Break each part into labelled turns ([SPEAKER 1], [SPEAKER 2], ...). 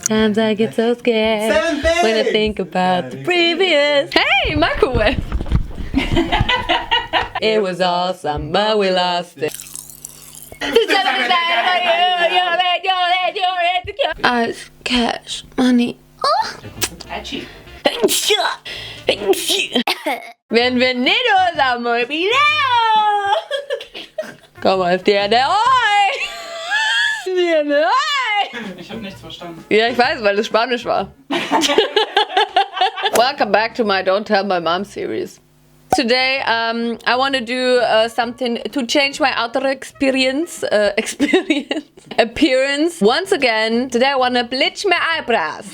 [SPEAKER 1] Sometimes I get so scared when I think about the previous. Hey, microwave! It was awesome, but we lost it. Ice, cash, money. Bienvenidos a mi video. ¿Cómo entiende hoy? ¿Entiende hoy?
[SPEAKER 2] Ich habe nichts verstanden.
[SPEAKER 1] Ja, ich weiß, weil es Spanisch war. Welcome back to my Don't Tell My Mom series. Today, I want to do something to change my outer appearance. Once again, today I want to bleach my eyebrows.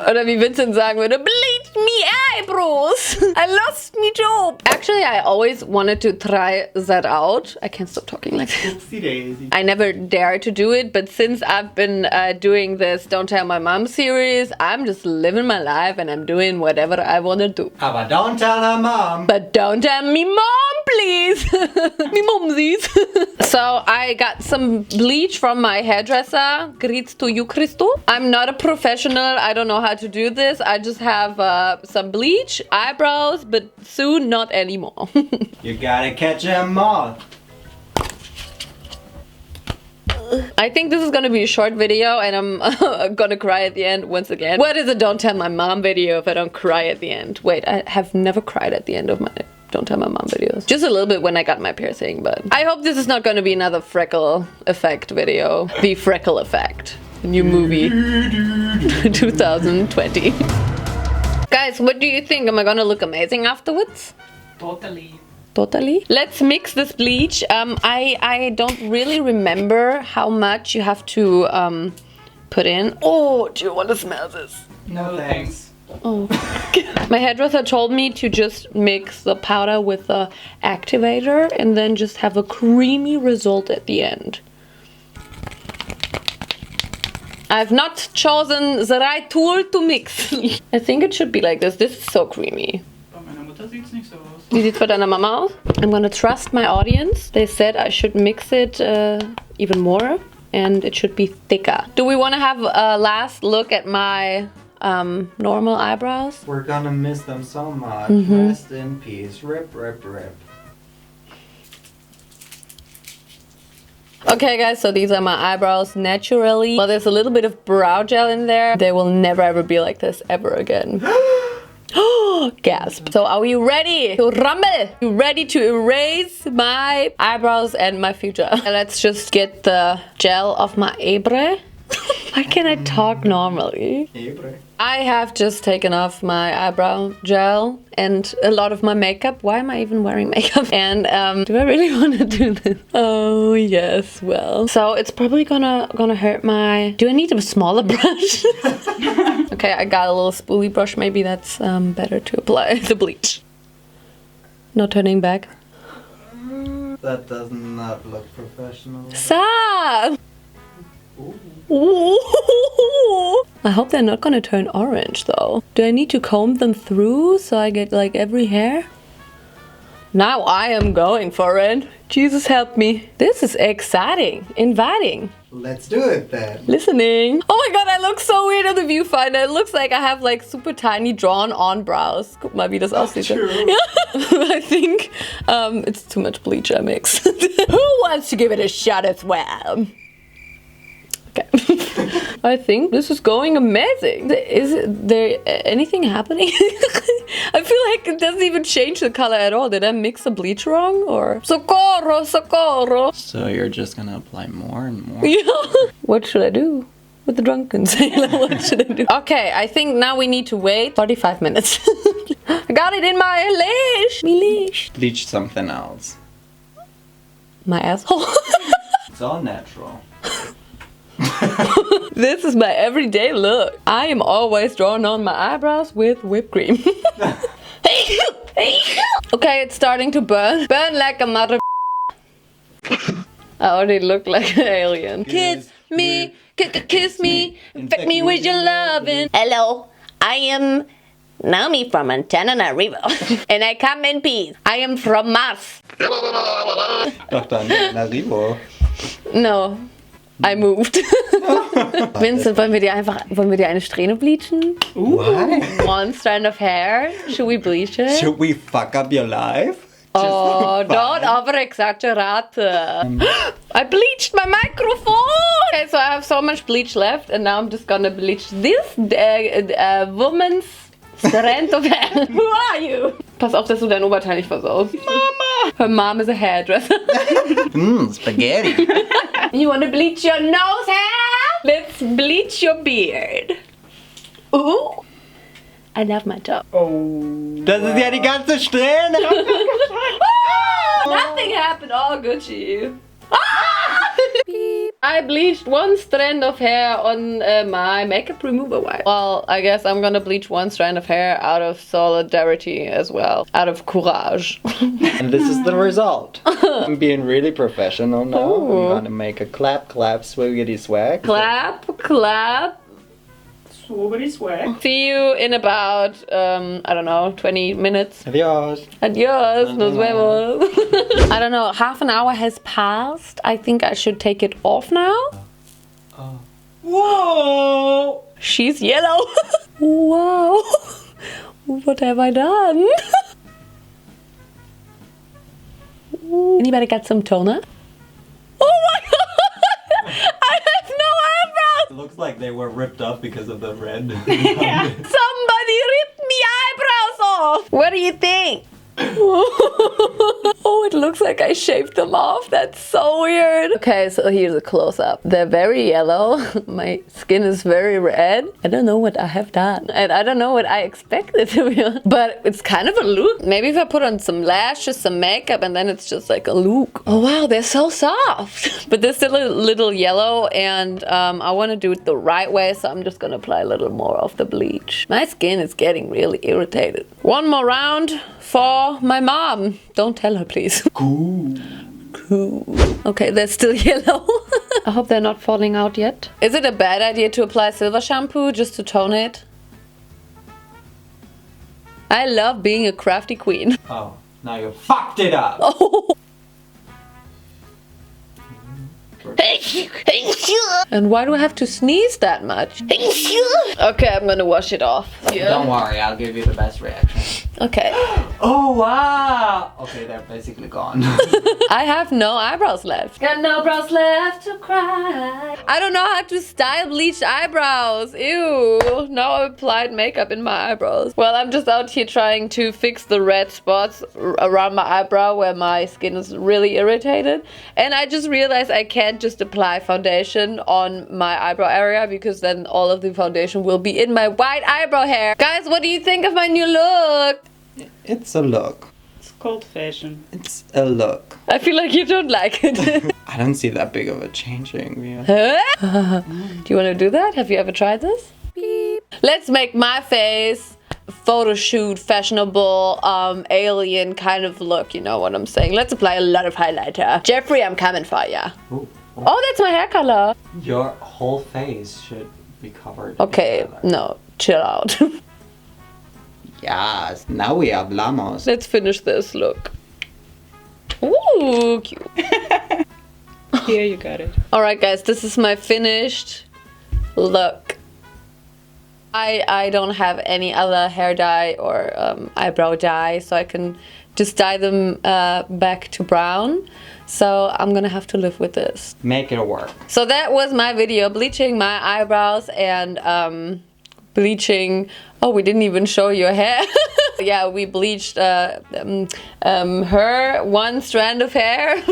[SPEAKER 1] Oder wie Vincent sagen würde, bleach me eyebrows. I lost my job. Actually, I always wanted to try that out. I can't stop talking like this. I never dared to do it, but since I've been doing this Don't Tell My Mom series, I'm just living my life and I'm doing whatever I want to do.
[SPEAKER 3] Aber don't tell her mom.
[SPEAKER 1] But don't tell me mom, please. Me momsies. So I got some bleach from my hairdresser. Grüß to you, Christo. I'm not a professional. I don't know how to do this. I just have some bleach, eyebrows, but soon not anymore.
[SPEAKER 3] You gotta catch 'em all.
[SPEAKER 1] I think this is gonna be a short video and I'm gonna cry at the end once again. What is a Don't Tell My Mom video if I don't cry at the end? Wait, I have never cried at the end of my Don't Tell My Mom videos. Just a little bit when I got my piercing, but I hope this is not gonna be another freckle effect video. The freckle effect. The new movie. 2020. Guys, what do you think? Am I gonna look amazing afterwards?
[SPEAKER 2] Totally.
[SPEAKER 1] Totally. Let's mix this bleach. I don't really remember how much you have to put in. Oh, do you want to smell this?
[SPEAKER 2] No thanks.
[SPEAKER 1] Oh. My hairdresser told me to just mix the powder with the activator and then just have a creamy result at the end. I've not chosen the right tool to mix. I think it should be like this. This is so creamy.
[SPEAKER 2] Bei meiner Mutter sieht's nicht so aus.
[SPEAKER 1] Wie sieht's bei deiner Mama aus? I'm gonna trust my audience. They said I should mix it even more and it should be thicker. Do we want to have a last look at my normal eyebrows?
[SPEAKER 3] We're gonna miss them so much. Rest in peace. Rip, rip, rip.
[SPEAKER 1] Okay guys, so these are my eyebrows naturally. Well, there's a little bit of brow gel in there. They will never ever be like this ever again. Gasp. So are we ready to rumble? You ready to erase my eyebrows and my future? Let's just get the gel off my eyebrow. Why can't I talk normally? I have just taken off my eyebrow gel and a lot of my makeup. Why am I even wearing makeup? And do I really want to do this? Oh yes, well. So it's probably gonna hurt my... Do I need a smaller brush? Okay, I got a little spoolie brush. Maybe that's better to apply the bleach. No turning back.
[SPEAKER 3] That does not look professional.
[SPEAKER 1] Stop! Ooh. I hope they're not gonna turn orange though. Do I need to comb them through so I get like every hair? Now I am going for it. Jesus help me. This is exciting, inviting.
[SPEAKER 3] Let's do it then.
[SPEAKER 1] Listening. Oh my god, I look so weird on the viewfinder. It looks like I have like super tiny drawn on brows. Guck mal, wie das aussieht.
[SPEAKER 3] True.
[SPEAKER 1] I think it's too much bleach I mix. Who wants to give it a shot as well? I think this is going amazing. Is there anything happening? I feel like it doesn't even change the color at all. Did I mix the bleach wrong or? Socorro, socorro.
[SPEAKER 3] So you're just gonna apply more and more?
[SPEAKER 1] Yeah. What should I do with the drunken sailor? What should I do? Okay, I think now we need to wait 45 minutes. I got it in my leash. Me leash.
[SPEAKER 3] Bleach something else.
[SPEAKER 1] My asshole.
[SPEAKER 3] It's all natural.
[SPEAKER 1] This is my everyday look. I am always drawing on my eyebrows with whipped cream. Okay, it's starting to burn. Burn like a mother. I already look like an alien. Kiss me, kiss me, infect me with your loving. Hello, I am Naomi from Antananarivo. And I come in peace. I am from Mars.
[SPEAKER 3] Doch dann, Narivo.
[SPEAKER 1] No, I moved. Vincent, wollen wir dir eine Strähne bleachen?
[SPEAKER 3] Why?
[SPEAKER 1] One strand of hair. Should we bleach it?
[SPEAKER 3] Should we fuck up your life?
[SPEAKER 1] Oh, don't over-exaggerate. I bleached my microphone! Okay, so I have so much bleach left and now I'm just gonna bleach this woman's strand of hair. Who are you? Pass auf, dass du dein Oberteil nicht versaust. Mama! Her mom is a hairdresser.
[SPEAKER 3] Spaghetti.
[SPEAKER 1] You wanna bleach your nose hair? Let's bleach your beard. Ooh. I love my job.
[SPEAKER 3] Das ist ja die ganze Strähne.
[SPEAKER 1] Nothing happened. All Gucci. I bleached one strand of hair on my makeup remover wipe. Well, I guess I'm gonna bleach one strand of hair out of solidarity as well. Out of courage.
[SPEAKER 3] And this is the result. I'm being really professional now.
[SPEAKER 1] Ooh.
[SPEAKER 3] I'm gonna make a clap, clap, swigiddy, swag.
[SPEAKER 1] Clap, clap.
[SPEAKER 2] Swigiddy swag.
[SPEAKER 1] See you in about, I don't know, 20 minutes.
[SPEAKER 3] Adios.
[SPEAKER 1] Adios, nos vemos. I don't know, half an hour has passed. I think I should take it off now.
[SPEAKER 3] Oh.
[SPEAKER 2] Whoa!
[SPEAKER 1] She's yellow. Wow. What have I done? Anybody got some toner? Oh my god! I have no eyebrows!
[SPEAKER 3] It looks like they were ripped off because of the red.
[SPEAKER 1] Somebody ripped me eyebrows off! What do you think? Oh, it looks like I shaved them off. That's so weird. Okay, so here's a close-up. They're very yellow. My skin is very red. I don't know what I have done. And I don't know what I expected to be honest. But it's kind of a look. Maybe if I put on some lashes, some makeup, and then it's just like a look. Oh wow, they're so soft. But they're still a little yellow and I want to do it the right way. So I'm just going to apply a little more of the bleach. My skin is getting really irritated. One more round for my mom. Don't tell her, please.
[SPEAKER 3] Cool.
[SPEAKER 1] Cool. Okay, they're still yellow. I hope they're not falling out yet. Is it a bad idea to apply silver shampoo just to tone it? I love being a crafty queen.
[SPEAKER 3] Oh, now you fucked it up.
[SPEAKER 1] Oh. And why do I have to sneeze that much? Okay, I'm gonna wash it off.
[SPEAKER 3] Don't worry, I'll give you the best reaction.
[SPEAKER 1] Okay.
[SPEAKER 3] Oh wow! Okay, they're basically gone.
[SPEAKER 1] I have no eyebrows left. Got no brows left to cry. I don't know how to style bleached eyebrows. Ew. Now I applied makeup in my eyebrows. Well, I'm just out here trying to fix the red spots around my eyebrow where my skin is really irritated. And I just realized I can't just apply foundation on my eyebrow area because then all of the foundation will be in my white eyebrow hair. Guys, what do you think of my new look?
[SPEAKER 3] It's a look.
[SPEAKER 2] It's called fashion.
[SPEAKER 3] It's a look.
[SPEAKER 1] I feel like you don't like it.
[SPEAKER 3] I don't see that big of a changing. Yeah.
[SPEAKER 1] Huh? Do you want to do that? Have you ever tried this? Beep. Let's make my face photo shoot, fashionable, alien kind of look. You know what I'm saying? Let's apply a lot of highlighter. Jeffrey, I'm coming for ya.
[SPEAKER 3] Ooh.
[SPEAKER 1] Oh, that's my hair color.
[SPEAKER 3] Your whole face should be covered.
[SPEAKER 1] Okay,
[SPEAKER 3] in color.
[SPEAKER 1] no, chill out.
[SPEAKER 3] Yes, now we hablamos.
[SPEAKER 1] Let's finish this look. Ooh, cute.
[SPEAKER 2] Here, you got it.
[SPEAKER 1] Alright guys, this is my finished look. I don't have any other hair dye or eyebrow dye, so I can just dye them back to brown. So I'm gonna have to live with this.
[SPEAKER 3] Make it work.
[SPEAKER 1] So that was my video, bleaching my eyebrows and bleaching. Oh, we didn't even show your hair. Yeah, we bleached her one strand of hair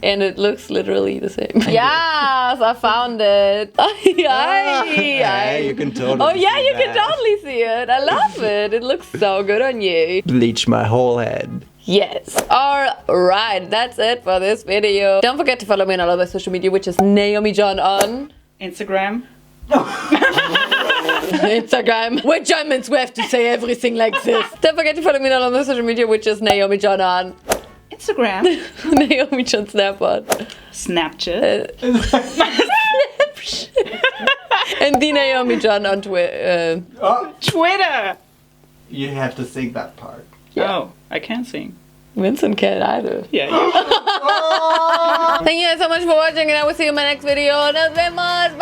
[SPEAKER 1] and it looks literally the same. Yes, I found it.
[SPEAKER 3] Yeah, you can totally
[SPEAKER 1] Oh yeah,
[SPEAKER 3] see
[SPEAKER 1] you can
[SPEAKER 3] that.
[SPEAKER 1] totally see it. I love it. It looks so good on you.
[SPEAKER 3] Bleach my whole head.
[SPEAKER 1] Yes. Alright, that's it for this video. Don't forget to follow me on all of my social media, which is Naomijon on
[SPEAKER 2] Instagram.
[SPEAKER 1] Instagram. We're Germans, we have to say everything like this. Don't forget to follow me on all my social media, which is Naomijon on
[SPEAKER 2] Instagram.
[SPEAKER 1] Naomijon Snapchat.
[SPEAKER 2] Snapchat.
[SPEAKER 1] And the Naomijon on Twitter.
[SPEAKER 3] Oh,
[SPEAKER 2] Twitter.
[SPEAKER 3] you have to sing that part.
[SPEAKER 2] Oh, I can't sing.
[SPEAKER 1] Vincent can't either.
[SPEAKER 2] Yeah.
[SPEAKER 1] Thank you guys so much for watching and I will see you in my next video. Nos vemos.